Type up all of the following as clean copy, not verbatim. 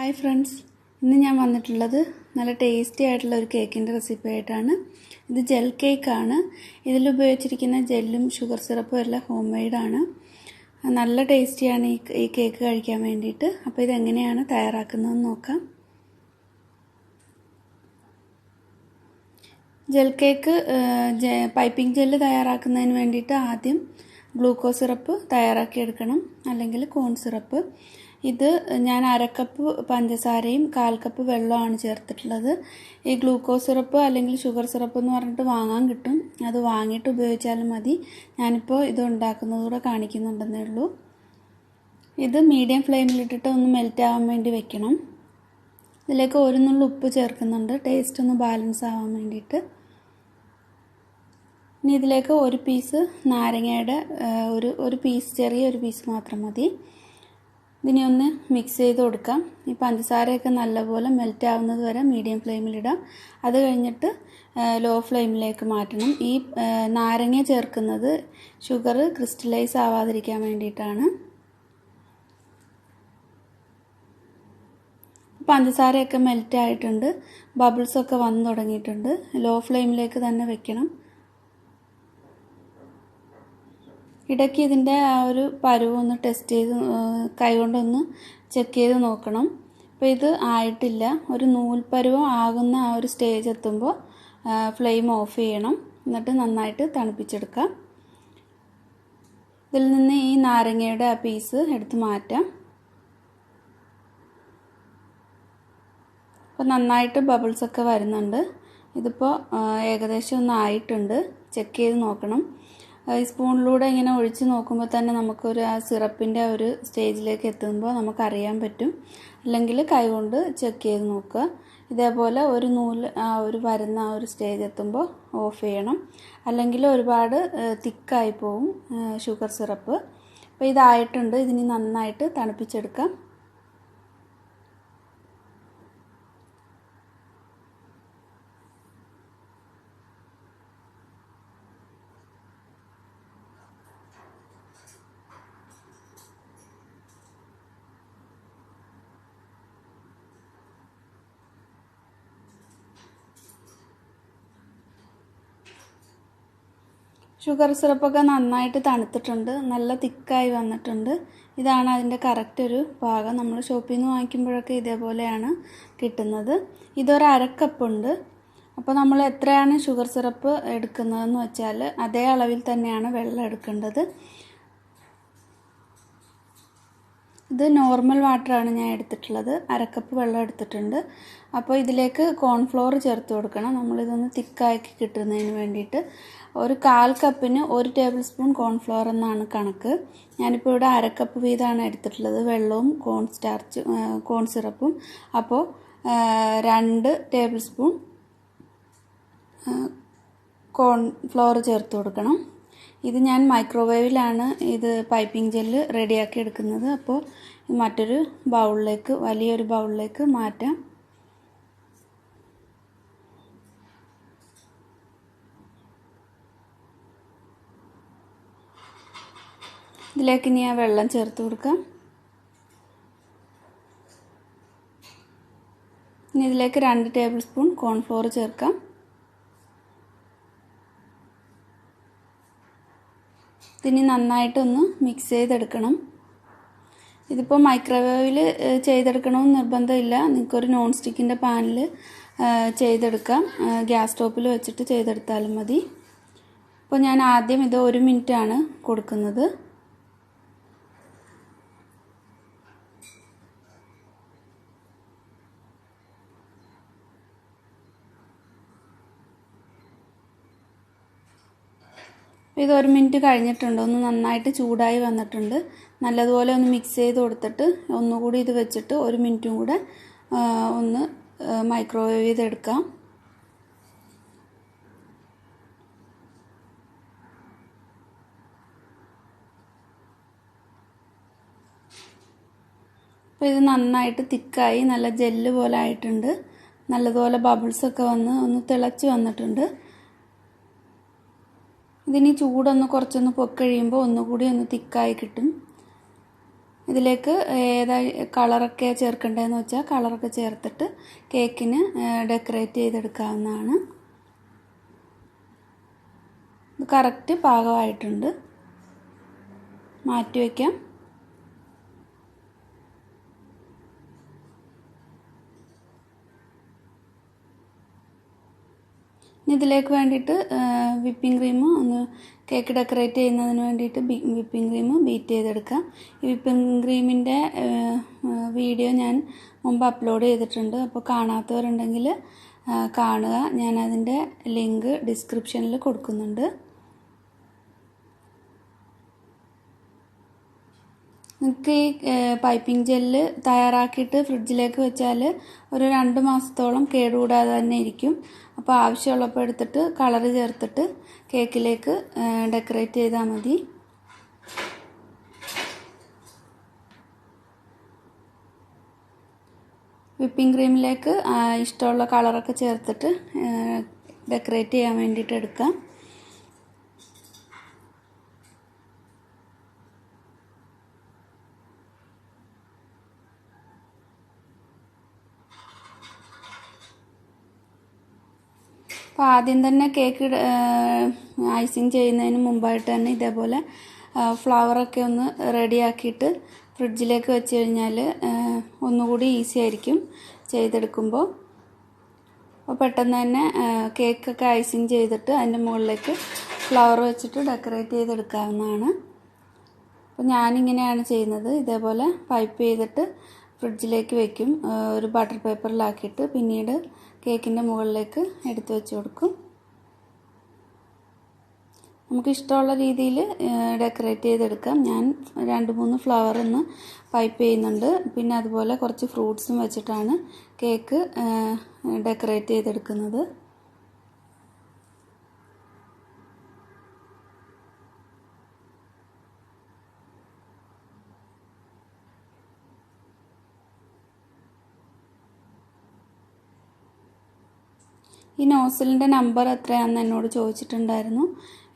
Hi friends, ഇന്ന് ഞാൻ വന്നിട്ടുള്ളത് നല്ല ടേസ്റ്റി ആയിട്ടുള്ള ഒരു കേക്കിൻ്റെ റെസിപ്പി ആയിട്ടാണ്. ഇത് ജെൽ കേക്കാണ്. ഇതിൽ ഉപയോഗിച്ചിരിക്കുന്ന ജെല്ലും ഷുഗർ സിറപ്പും എല്ലാം ഹോം മെയ്ഡാണ്. നല്ല ടേസ്റ്റിയാണ് ഈ കേക്ക് കഴിക്കാൻ വേണ്ടിയിട്ട്. അപ്പോൾ ഇതെങ്ങനെയാണ് തയ്യാറാക്കുന്നതെന്ന് നോക്കാം. ജെൽ കേക്ക് പൈപ്പിംഗ് ജെല്ല് തയ്യാറാക്കുന്നതിന് വേണ്ടിയിട്ട് ആദ്യം ഗ്ലൂക്കോസ് സിറപ്പ് തയ്യാറാക്കിയെടുക്കണം, അല്ലെങ്കിൽ കോൺ സിറപ്പ്. ഇത് ഞാൻ 1/2 കപ്പ് പഞ്ചസാരയും 1/4 കപ്പ് വെള്ളമാണ് ചേർത്തിട്ടുള്ളത്. ഈ ഗ്ലൂക്കോസ് സിറപ്പ് അല്ലെങ്കിൽ ഷുഗർ സിറപ്പ് എന്ന് പറഞ്ഞിട്ട് വാങ്ങാൻ കിട്ടും. അത് വാങ്ങിയിട്ട് ഉപയോഗിച്ചാലും മതി. ഞാനിപ്പോൾ ഇത് ഉണ്ടാക്കുന്നതുകൂടെ കാണിക്കുന്നുണ്ടെന്നേ ഉള്ളൂ. ഇത് മീഡിയം ഫ്ലെയിമിലിട്ടിട്ട് ഒന്ന് മെൽറ്റ് ആവാൻ വേണ്ടി വെക്കണം. ഇതിലേക്ക് 1 നുള്ളി ഉപ്പ് ചേർക്കുന്നുണ്ട്, ടേസ്റ്റ് ഒന്ന് ബാലൻസ് ആവാൻ വേണ്ടിയിട്ട്. ഇനി ഇതിലേക്ക് 1 പീസ് നാരങ്ങയുടെ ഒരു പീസ്, ചെറിയൊരു പീസ് മാത്രം മതി. ഇതിനെ ഒന്ന് മിക്സ് ചെയ്ത് കൊടുക്കാം. ഈ പഞ്ചസാരയൊക്കെ നല്ലപോലെ മെൽറ്റ് ആവുന്നത് വരെ മീഡിയം ഫ്ലെയിമിലിടാം. അത് കഴിഞ്ഞിട്ട് ലോ ഫ്ലെയിമിലേക്ക് മാറ്റണം. ഈ നാരങ്ങ ചേർക്കുന്നത് ഷുഗർ ക്രിസ്റ്റലൈസ് ആവാതിരിക്കാൻ വേണ്ടിയിട്ടാണ്. പഞ്ചസാരയൊക്കെ മെൽറ്റ് ആയിട്ടുണ്ട്, ബബിൾസൊക്കെ വന്നു തുടങ്ങിയിട്ടുണ്ട്. ലോ ഫ്ലെയിമിലേക്ക് തന്നെ വെക്കണം. ഇടയ്ക്ക് ഇതിൻ്റെ ആ ഒരു പരുവൊന്ന് ടെസ്റ്റ് ചെയ്ത് കൈകൊണ്ടൊന്ന് ചെക്ക് ചെയ്ത് നോക്കണം. ഇപ്പോൾ ഇത് ആയിട്ടില്ല. ഒരു നൂൽപ്പരുവം ആകുന്ന ആ ഒരു സ്റ്റേജ് എത്തുമ്പോൾ ഫ്ലെയിം ഓഫ് ചെയ്യണം. എന്നിട്ട് നന്നായിട്ട് തണുപ്പിച്ചെടുക്കാം. ഇതിൽ നിന്ന് ഈ നാരങ്ങയുടെ ആ പീസ് എടുത്ത് മാറ്റാം. അപ്പോൾ നന്നായിട്ട് ബബിൾസൊക്കെ വരുന്നുണ്ട്. ഇതിപ്പോൾ ഏകദേശം ഒന്ന് ആയിട്ടുണ്ട്. ചെക്ക് ചെയ്ത് നോക്കണം. ഈ സ്പൂണിലൂടെ ഇങ്ങനെ ഒഴിച്ച് നോക്കുമ്പോൾ തന്നെ നമുക്കൊരു ആ സിറപ്പിൻ്റെ ഒരു സ്റ്റേജിലേക്ക് എത്തുമ്പോൾ നമുക്കറിയാൻ പറ്റും. അല്ലെങ്കിൽ കൈകൊണ്ട് ചെക്ക് ചെയ്ത് നോക്കുക. ഇതേപോലെ ഒരു നൂല് വരുന്ന ആ ഒരു സ്റ്റേജ് എത്തുമ്പോൾ ഓഫ് ചെയ്യണം. അല്ലെങ്കിൽ ഒരുപാട് തിക്കായി പോവും ഷുഗർ സിറപ്പ്. അപ്പോൾ ഇതായിട്ടുണ്ട്. ഇതിനി നന്നായിട്ട് തണുപ്പിച്ചെടുക്കാം. ഷുഗർ സിറപ്പൊക്കെ നന്നായിട്ട് തണുത്തിട്ടുണ്ട്, നല്ല തിക്കായി വന്നിട്ടുണ്ട്. ഇതാണ് അതിൻ്റെ കറക്റ്റ് ഒരു പാകം. നമ്മൾ ഷോപ്പിൽ നിന്ന് വാങ്ങിക്കുമ്പോഴൊക്കെ ഇതേപോലെയാണ് കിട്ടുന്നത്. ഇതൊരു 1/2 കപ്പുണ്ട്. അപ്പോൾ നമ്മൾ എത്രയാണ് ഷുഗർ സിറപ്പ് എടുക്കുന്നതെന്ന് വെച്ചാൽ അതേ അളവിൽ തന്നെയാണ് വെള്ളം എടുക്കേണ്ടത്. ഇത് നോർമൽ വാട്ടറാണ് ഞാൻ എടുത്തിട്ടുള്ളത്. 1/2 കപ്പ് വെള്ളം എടുത്തിട്ടുണ്ട്. അപ്പോൾ ഇതിലേക്ക് കോൺഫ്ലോർ ചേർത്ത് കൊടുക്കണം, നമ്മളിതൊന്ന് തിക്കാക്കി കിട്ടുന്നതിന് വേണ്ടിയിട്ട്. ഒരു 1/4 കപ്പിന് 1 ടേബിൾ സ്പൂൺ കോൺഫ്ലോർ എന്നാണ് കണക്ക്. ഞാനിപ്പോൾ ഇവിടെ 1/2 കപ്പ് വീതമാണ് എടുത്തിട്ടുള്ളത്, വെള്ളവും കോൺ സിറപ്പും. അപ്പോൾ 2 ടേബിൾ സ്പൂൺ കോൺഫ്ലോർ ചേർത്ത് കൊടുക്കണം. ഇത് ഞാൻ മൈക്രോവേവിലാണ് ഇത് പൈപ്പിംഗ് ജെല്ല് റെഡിയാക്കി എടുക്കുന്നത്. അപ്പോൾ മറ്റൊരു ബൗളിലേക്ക്, വലിയൊരു ബൗളിലേക്ക് മാറ്റാം. ഇതിലേക്ക് ഇനി ആ വെള്ളം ചേർത്ത് കൊടുക്കാം. ഇനി ഇതിലേക്ക് 2 ടേബിൾ സ്പൂൺ കോൺഫ്ലോർ ചേർക്കാം. ഇതിനി നന്നായിട്ടൊന്ന് മിക്സ് ചെയ്തെടുക്കണം. ഇതിപ്പോൾ മൈക്രോവേവിൽ ചെയ്തെടുക്കണമെന്ന് നിർബന്ധമില്ല. നിങ്ങൾക്കൊരു നോൺ സ്റ്റിക്കിൻ്റെ പാനിൽ ചെയ്തെടുക്കാം. ഗ്യാസ് സ്റ്റോപ്പിൽ വെച്ചിട്ട് ചെയ്തെടുത്താലും മതി. അപ്പോൾ ഞാൻ ആദ്യം ഇത് 1 മിനിറ്റാണ് കൊടുക്കുന്നത്. ഇത് 1 മിനിറ്റ് കഴിഞ്ഞിട്ടുണ്ട്. ഒന്ന് നന്നായിട്ട് ചൂടായി വന്നിട്ടുണ്ട്. നല്ലതുപോലെ ഒന്ന് മിക്സ് ചെയ്ത് കൊടുത്തിട്ട് ഒന്നുകൂടി ഇത് വെച്ചിട്ട് 1 മിനിറ്റും കൂടെ ഒന്ന് മൈക്രോവേവ് ചെയ്തെടുക്കാം. അപ്പോൾ ഇത് നന്നായിട്ട് തിക്കായി നല്ല ജെല്ല് പോലെ ആയിട്ടുണ്ട്. നല്ലതുപോലെ ബബിൾസൊക്കെ വന്ന് ഒന്ന് തിളച്ച് വന്നിട്ടുണ്ട്. ഇതിനി ചൂടൊന്ന് കുറച്ചൊന്ന് പൊക്കഴിയുമ്പോൾ ഒന്നുകൂടി ഒന്ന് തിക്കായി കിട്ടും. ഇതിലേക്ക് ഏതാ കളറൊക്കെ ചേർക്കേണ്ടതെന്ന് വെച്ചാൽ കളറൊക്കെ ചേർത്തിട്ട് കേക്കിന് ഡെക്കറേറ്റ് ചെയ്തെടുക്കാവുന്നതാണ്. ഇത് കറക്റ്റ് പാകമായിട്ടുണ്ട്. മാറ്റി വയ്ക്കാം. ഇതിലേക്ക് വേണ്ടിയിട്ട് വിപ്പിംഗ് ക്രീം ഒന്ന് കേക്ക് ഡെക്കറേറ്റ് ചെയ്യുന്നതിന് വേണ്ടിയിട്ട് വിപ്പിംഗ് ക്രീം ബീറ്റ് ചെയ്തെടുക്കാം. ഈ വിപ്പിംഗ് ക്രീമിൻ്റെ വീഡിയോ ഞാൻ മുമ്പ് അപ്ലോഡ് ചെയ്തിട്ടുണ്ട്. അപ്പോൾ കാണാത്തവരുണ്ടെങ്കിൽ കാണുക. ഞാനതിൻ്റെ ലിങ്ക് ഡിസ്ക്രിപ്ഷനിൽ കൊടുക്കുന്നുണ്ട്. നിങ്ങൾക്ക് ഈ പൈപ്പിംഗ് ജെല്ല് തയ്യാറാക്കിയിട്ട് ഫ്രിഡ്ജിലേക്ക് വെച്ചാൽ ഒരു 2 മാസത്തോളം കേടുകൂടാതെ തന്നെ ഇരിക്കും. അപ്പോൾ ആവശ്യമുള്ളപ്പോൾ എടുത്തിട്ട് കളറ് ചേർത്തിട്ട് കേക്കിലേക്ക് ഡെക്കറേറ്റ് ചെയ്താൽ മതി. വിപ്പിംഗ് ക്രീമിലേക്ക് ഇഷ്ടമുള്ള കളറൊക്കെ ചേർത്തിട്ട് ഡെക്കറേറ്റ് ചെയ്യാൻ വേണ്ടിയിട്ട് എടുക്കാം. അപ്പോൾ ആദ്യം തന്നെ കേക്ക് ഐസിങ് ചെയ്യുന്നതിന് മുമ്പായിട്ട് തന്നെ ഇതേപോലെ ഫ്ലവറൊക്കെ ഒന്ന് റെഡിയാക്കിയിട്ട് ഫ്രിഡ്ജിലേക്ക് വെച്ച് കഴിഞ്ഞാൽ ഒന്നുകൂടി ഈസി ആയിരിക്കും ചെയ്തെടുക്കുമ്പോൾ. അപ്പോൾ പെട്ടെന്ന് തന്നെ കേക്കൊക്കെ ഐസിങ് ചെയ്തിട്ട് അതിൻ്റെ മുകളിലേക്ക് ഫ്ലവർ വെച്ചിട്ട് ഡെക്കറേറ്റ് ചെയ്തെടുക്കാവുന്നതാണ്. അപ്പോൾ ഞാനിങ്ങനെയാണ് ചെയ്യുന്നത്. ഇതേപോലെ പൈപ്പ് ചെയ്തിട്ട് ഫ്രിഡ്ജിലേക്ക് വയ്ക്കും. ഒരു ബട്ടർ പേപ്പറിലാക്കിയിട്ട് പിന്നീട് കേക്കിൻ്റെ മുകളിലേക്ക് എടുത്തു വെച്ച് കൊടുക്കും. നമുക്ക് ഇഷ്ടമുള്ള രീതിയിൽ ഡെക്കറേറ്റ് ചെയ്തെടുക്കാം. ഞാൻ 2-3 ഫ്ലവർ ഒന്ന് പൈപ്പ് ചെയ്യുന്നുണ്ട്. പിന്നെ അതുപോലെ കുറച്ച് ഫ്രൂട്ട്സും വെച്ചിട്ടാണ് കേക്ക് ഡെക്കറേറ്റ് ചെയ്തെടുക്കുന്നത്. ഈ നോസിലിൻ്റെ നമ്പർ എത്രയാണെന്ന് എന്നോട് ചോദിച്ചിട്ടുണ്ടായിരുന്നു.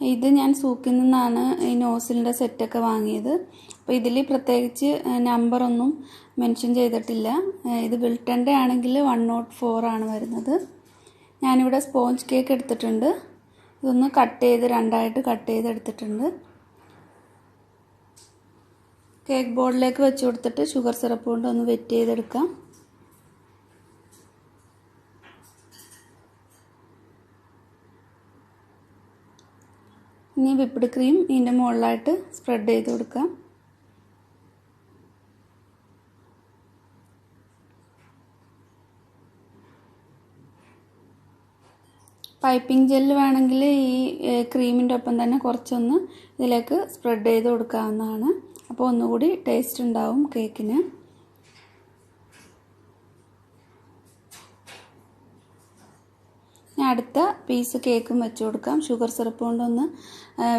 ഇത് ഞാൻ സൂക്കിൽ നിന്നാണ് ഈ നോസിലിൻ്റെ സെറ്റൊക്കെ വാങ്ങിയത്. അപ്പോൾ ഇതിൽ പ്രത്യേകിച്ച് നമ്പറൊന്നും മെൻഷൻ ചെയ്തിട്ടില്ല. ഇത് വിൽട്ടൻ്റെ ആണെങ്കിൽ 104 ആണ് വരുന്നത്. ഞാനിവിടെ സ്പോഞ്ച് കേക്ക് എടുത്തിട്ടുണ്ട്. ഇതൊന്ന് രണ്ടായിട്ട് കട്ട് ചെയ്തെടുത്തിട്ടുണ്ട്. കേക്ക് ബോർഡിലേക്ക് വെച്ച് കൊടുത്തിട്ട് ഷുഗർ സിറപ്പ് കൊണ്ട് ഒന്ന് വെറ്റ് ചെയ്തെടുക്കാം. ഇനി വിപ്പ്ഡ് ക്രീം ഇതിൻ്റെ മുകളിലായിട്ട് സ്പ്രെഡ് ചെയ്ത് കൊടുക്കാം. പൈപ്പിംഗ് ജെല്ല് വേണമെങ്കിൽ ഈ ക്രീമിൻ്റെ ഒപ്പം തന്നെ കുറച്ചൊന്ന് ഇതിലേക്ക് സ്പ്രെഡ് ചെയ്ത് കൊടുക്കാവുന്നതാണ്. അപ്പോൾ ഒന്നുകൂടി ടേസ്റ്റ് ഉണ്ടാവും കേക്കിന്. അടുത്ത പീസ് കേക്കും വെച്ച് കൊടുക്കാം. ഷുഗർ സിറപ്പ് കൊണ്ടൊന്ന്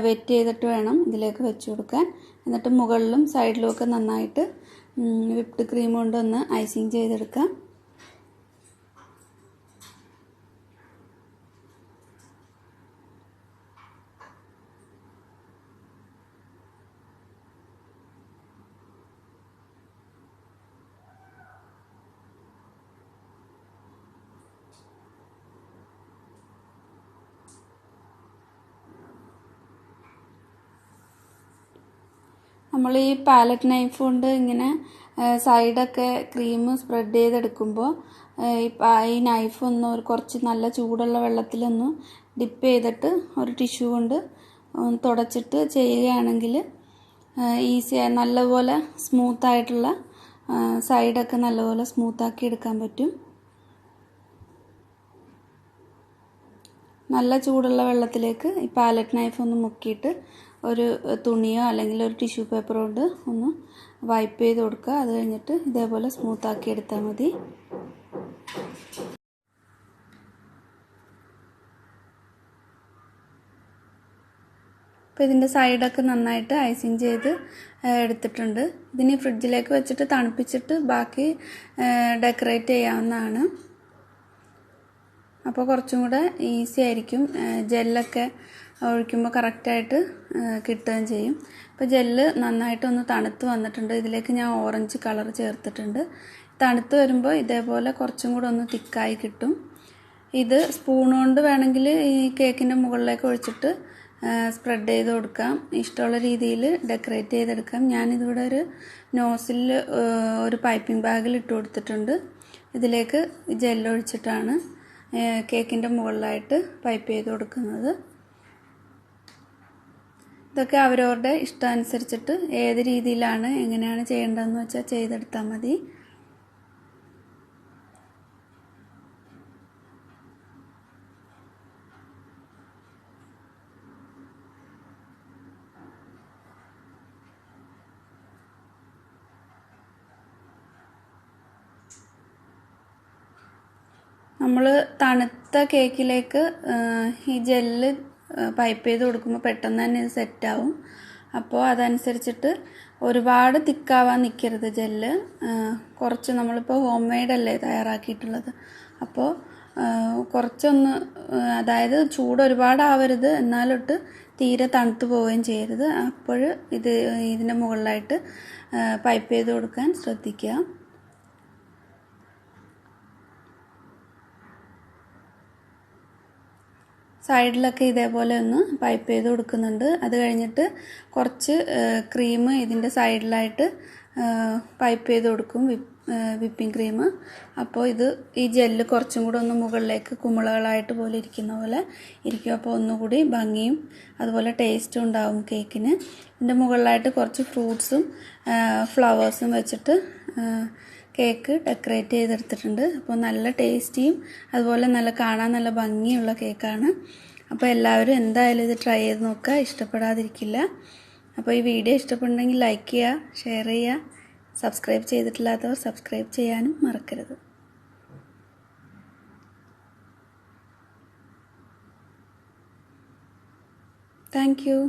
വെറ്റ് ചെയ്തിട്ട് വേണം ഇതിലേക്ക് വെച്ച് കൊടുക്കാൻ. എന്നിട്ട് മുകളിലും സൈഡിലും ഒക്കെ നന്നായിട്ട് വിപ്പ്ഡ് ക്രീം കൊണ്ടൊന്ന് ഐസിങ് ചെയ്തെടുക്കാം. നമ്മൾ ഈ പാലറ്റ് നൈഫ് കൊണ്ട് ഇങ്ങനെ സൈഡൊക്കെ ക്രീം സ്പ്രെഡ് ചെയ്തെടുക്കുമ്പോൾ ഈ നൈഫ് ഒന്ന് കുറച്ച് നല്ല ചൂടുള്ള വെള്ളത്തിലൊന്ന് ഡിപ്പ് ചെയ്തിട്ട് ഒരു ടിഷ്യൂ കൊണ്ട് തുടച്ചിട്ട് ചെയ്യുകയാണെങ്കിൽ ഈസിയായി നല്ലപോലെ സ്മൂത്തായിട്ടുള്ള സൈഡൊക്കെ നല്ലപോലെ സ്മൂത്താക്കി എടുക്കാൻ പറ്റും. നല്ല ചൂടുള്ള വെള്ളത്തിലേക്ക് ഈ പാലറ്റ് നൈഫ് ഒന്ന് മുക്കിയിട്ട് ഒരു തുണിയോ അല്ലെങ്കിൽ ഒരു ടിഷ്യൂ പേപ്പർ കൊണ്ട് ഒന്ന് വൈപ്പ് ചെയ്ത് കൊടുക്കുക. അത് കഴിഞ്ഞിട്ട് ഇതേപോലെ സ്മൂത്താക്കി എടുത്താൽ മതി. അപ്പോൾ ഇതിൻ്റെ സൈഡൊക്കെ നന്നായിട്ട് ഐസിങ് ചെയ്ത് എടുത്തിട്ടുണ്ട്. ഇതിന് ഫ്രിഡ്ജിലേക്ക് വെച്ചിട്ട് തണുപ്പിച്ചിട്ട് ബാക്കി ഡെക്കറേറ്റ് ചെയ്യാവുന്നതാണ്. അപ്പോൾ കുറച്ചും കൂടെ ഈസി ആയിരിക്കും. ജെല്ലൊക്കെ ഒഴിക്കുമ്പോൾ കറക്റ്റായിട്ട് കിട്ടുകയും ചെയ്യും. ഇപ്പോൾ ജെല്ല് നന്നായിട്ടൊന്ന് തണുത്ത് വന്നിട്ടുണ്ട്. ഇതിലേക്ക് ഞാൻ ഓറഞ്ച് കളർ ചേർത്തിട്ടുണ്ട്. തണുത്ത് വരുമ്പോൾ ഇതേപോലെ കുറച്ചും കൂടെ ഒന്ന് തിക്കായി കിട്ടും. ഇത് സ്പൂൺ കൊണ്ട് വേണമെങ്കിൽ ഈ കേക്കിൻ്റെ മുകളിലേക്ക് ഒഴിച്ചിട്ട് സ്പ്രെഡ് ചെയ്ത് കൊടുക്കാം. ഇഷ്ടമുള്ള രീതിയിൽ ഡെക്കറേറ്റ് ചെയ്തെടുക്കാം. ഞാനിതിവിടെ ഒരു നോസിൽ ഒരു പൈപ്പിംഗ് ബാഗിൽ ഇട്ട് കൊടുത്തിട്ടുണ്ട്. ഇതിലേക്ക് ജെല്ല് ഒഴിച്ചിട്ടാണ് കേക്കിൻ്റെ മുകളിലായിട്ട് പൈപ്പ് ചെയ്ത് കൊടുക്കുന്നത്. ഇതൊക്കെ അവരവരുടെ ഇഷ്ടമനുസരിച്ചിട്ട് ഏത് രീതിയിലാണ് എങ്ങനെയാണ് ചെയ്യേണ്ടതെന്ന് വെച്ചാൽ ചെയ്തെടുത്താൽ മതി. നമ്മൾ തണുത്ത കേക്കിലേക്ക് ഈ ജെല്ല് പൈപ്പ് ചെയ്ത് കൊടുക്കുമ്പോൾ പെട്ടെന്ന് തന്നെ ഇത് സെറ്റാവും. അപ്പോൾ അതനുസരിച്ചിട്ട് ഒരുപാട് തിക്കാവാൻ നിൽക്കരുത് ജെല്ല്. കുറച്ച് നമ്മളിപ്പോൾ ഹോം മെയ്ഡല്ലേ തയ്യാറാക്കിയിട്ടുള്ളത്, അപ്പോൾ കുറച്ചൊന്ന്, അതായത് ചൂട് ഒരുപാടാവരുത്, എന്നാലൊട്ട് തീരെ തണുത്ത് പോവുകയും ചെയ്യരുത്. അപ്പോൾ ഇതിൻ്റെ മുകളിലായിട്ട് പൈപ്പ് ചെയ്ത് കൊടുക്കാൻ ശ്രദ്ധിക്കുക. സൈഡിലൊക്കെ ഇതേപോലെ ഒന്ന് പൈപ്പ് ചെയ്ത് കൊടുക്കുന്നുണ്ട്. അത് കഴിഞ്ഞിട്ട് കുറച്ച് ക്രീം ഇതിൻ്റെ സൈഡിലായിട്ട് പൈപ്പ് ചെയ്ത് കൊടുക്കും, വിപ്പിംഗ് ക്രീം. അപ്പോൾ ഈ ജെല്ല് കുറച്ചും കൂടെ ഒന്ന് മുകളിലേക്ക് കുമിളകളായിട്ട് പോലെ ഇരിക്കുന്ന പോലെ ഇരിക്കും. അപ്പോൾ ഒന്നുകൂടി ഭംഗിയും അതുപോലെ ടേസ്റ്റും ഉണ്ടാവും കേക്കിന്. ഇതിൻ്റെ മുകളിലായിട്ട് കുറച്ച് ഫ്രൂട്ട്സും ഫ്ലവേഴ്സും വെച്ചിട്ട് കേക്ക് ഡെക്കറേറ്റ് ചെയ്തെടുത്തിട്ടുണ്ട്. അപ്പോൾ നല്ല ടേസ്റ്റിയും അതുപോലെ കാണാൻ നല്ല ഭംഗിയുള്ള കേക്കാണ്. അപ്പോൾ എല്ലാവരും എന്തായാലും ഇത് ട്രൈ ചെയ്ത് നോക്കുക, ഇഷ്ടപ്പെടാതിരിക്കില്ല. അപ്പോൾ ഈ വീഡിയോ ഇഷ്ടപ്പെടുന്നെങ്കിൽ ലൈക്ക് ചെയ്യുക, ഷെയർ ചെയ്യുക, സബ്സ്ക്രൈബ് ചെയ്തിട്ടില്ലാത്തവർ സബ്സ്ക്രൈബ് ചെയ്യാനും മറക്കരുത്. Thank you.